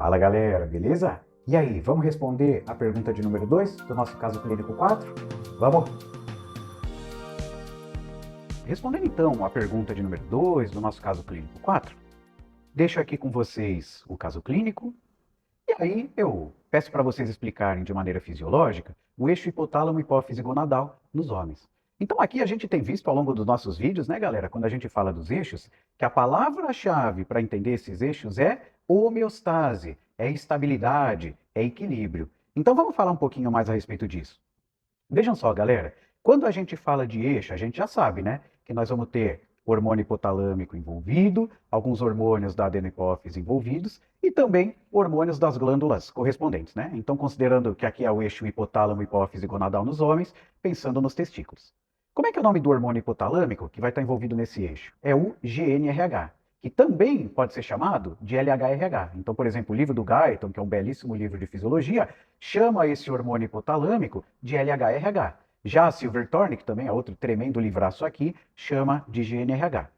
Fala galera, beleza? E aí, vamos responder a pergunta de número 2 do nosso caso clínico 4? Vamos? Respondendo então a pergunta de número 2 do nosso caso clínico 4, deixo aqui com vocês o caso clínico e aí eu peço para vocês explicarem de maneira fisiológica o eixo hipotálamo hipófise gonadal nos homens. Então aqui a gente tem visto ao longo dos nossos vídeos, né galera, quando a gente fala dos eixos, que a palavra-chave para entender esses eixos é homeostase, é estabilidade, é equilíbrio. Então vamos falar um pouquinho mais a respeito disso. Vejam só, galera, quando a gente fala de eixo, a gente já sabe, né, que nós vamos ter hormônio hipotalâmico envolvido, alguns hormônios da adenohipófise envolvidos e também hormônios das glândulas correspondentes, né? Então, considerando que aqui é o eixo hipotálamo hipófise gonadal nos homens, pensando nos testículos. Como é que é o nome do hormônio hipotalâmico que vai estar envolvido nesse eixo? É o GNRH, que também pode ser chamado de LHRH. Então, por exemplo, o livro do Guyton, que é um belíssimo livro de fisiologia, chama esse hormônio hipotalâmico de LHRH. Já Silverthorne, que também é outro tremendo livraço aqui, chama de GNRH.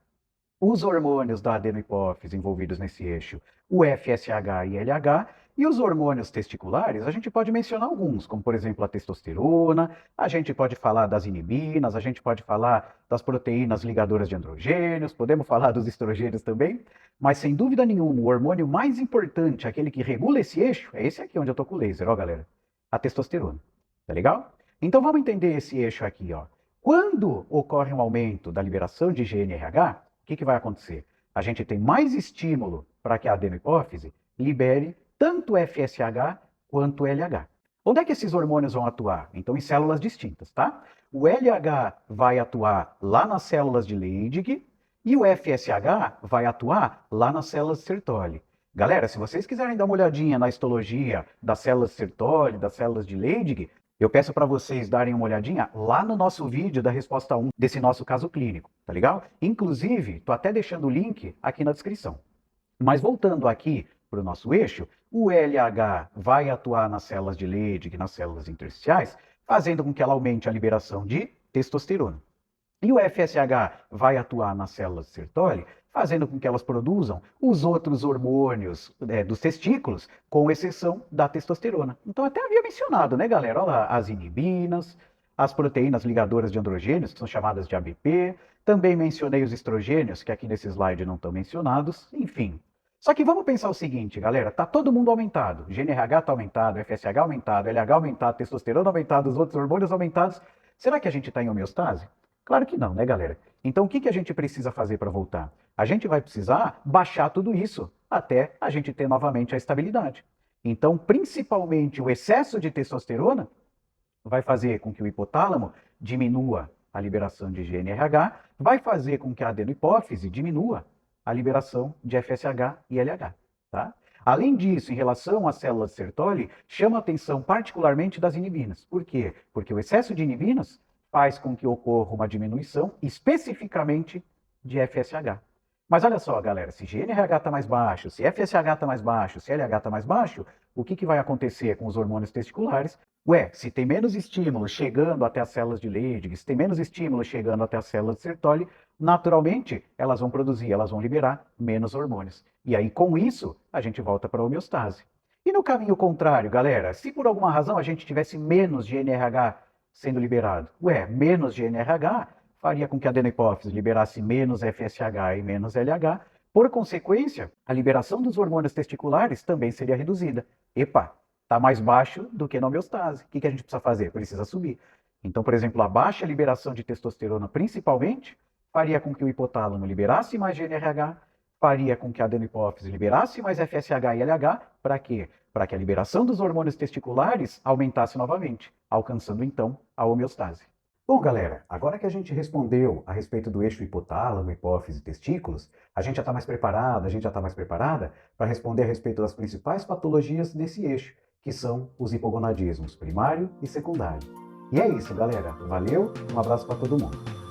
Os hormônios da adenohipófise envolvidos nesse eixo, o FSH e LH, e os hormônios testiculares, a gente pode mencionar alguns, como por exemplo a testosterona, a gente pode falar das inibinas, a gente pode falar das proteínas ligadoras de androgênios, podemos falar dos estrogênios também, mas sem dúvida nenhuma, o hormônio mais importante, aquele que regula esse eixo, é esse aqui onde eu tô com o laser, ó galera, a testosterona, tá legal? Então vamos entender esse eixo aqui, ó. Quando ocorre um aumento da liberação de GNRH, o que vai acontecer? A gente tem mais estímulo para que a adenohipófise libere tanto FSH quanto LH. Onde é que esses hormônios vão atuar? Então, em células distintas, tá? O LH vai atuar lá nas células de Leydig e o FSH vai atuar lá nas células de Sertoli. Galera, se vocês quiserem dar uma olhadinha na histologia das células de Sertoli, das células de Leydig, eu peço para vocês darem uma olhadinha lá no nosso vídeo da resposta 1 desse nosso caso clínico, tá legal? Inclusive, tô até deixando o link aqui na descrição. Mas voltando aqui para o nosso eixo, o LH vai atuar nas células de Leydig, nas células intersticiais, fazendo com que ela aumente a liberação de testosterona. E o FSH vai atuar nas células de Sertoli, fazendo com que elas produzam os outros hormônios dos testículos, com exceção da testosterona. Então, até havia mencionado, né, galera? Olha lá, as inibinas, as proteínas ligadoras de androgênios, que são chamadas de ABP. Também mencionei os estrogênios, que aqui nesse slide não estão mencionados. Enfim. Só que vamos pensar o seguinte, galera. Tá todo mundo aumentado. GNRH está aumentado, FSH aumentado, LH aumentado, testosterona aumentado, os outros hormônios aumentados. Será que a gente está em homeostase? Claro que não, né, galera? Então, o que a gente precisa fazer para voltar? A gente vai precisar baixar tudo isso até a gente ter novamente a estabilidade. Então, principalmente o excesso de testosterona vai fazer com que o hipotálamo diminua a liberação de GNRH, vai fazer com que a adenohipófise diminua a liberação de FSH e LH, tá? Além disso, em relação às células de Sertoli, chama a atenção particularmente das inibinas. Por quê? Porque o excesso de inibinas faz com que ocorra uma diminuição especificamente de FSH. Mas olha só, galera, se GNRH está mais baixo, se FSH está mais baixo, se LH está mais baixo, o que vai acontecer com os hormônios testiculares? Ué, se tem menos estímulo chegando até as células de Leydig, se tem menos estímulo chegando até as células de Sertoli, naturalmente elas vão produzir, elas vão liberar menos hormônios. E aí, com isso, a gente volta para a homeostase. E no caminho contrário, galera, se por alguma razão a gente tivesse menos GNRH sendo liberado, menos GNRH faria com que a adenohipófise liberasse menos FSH e menos LH. Por consequência, a liberação dos hormônios testiculares também seria reduzida. Epa, está mais baixo do que na homeostase. O que a gente precisa fazer? Precisa subir. Então, por exemplo, a baixa liberação de testosterona, principalmente, faria com que o hipotálamo liberasse mais GNRH, faria com que a adenohipófise liberasse mais FSH e LH. Para quê? Para que a liberação dos hormônios testiculares aumentasse novamente, alcançando então a homeostase. Bom, galera, agora que a gente respondeu a respeito do eixo hipotálamo, hipófise e testículos, a gente já está mais preparado, a gente já está mais preparada para responder a respeito das principais patologias desse eixo, que são os hipogonadismos primário e secundário. E é isso, galera. Valeu, um abraço para todo mundo.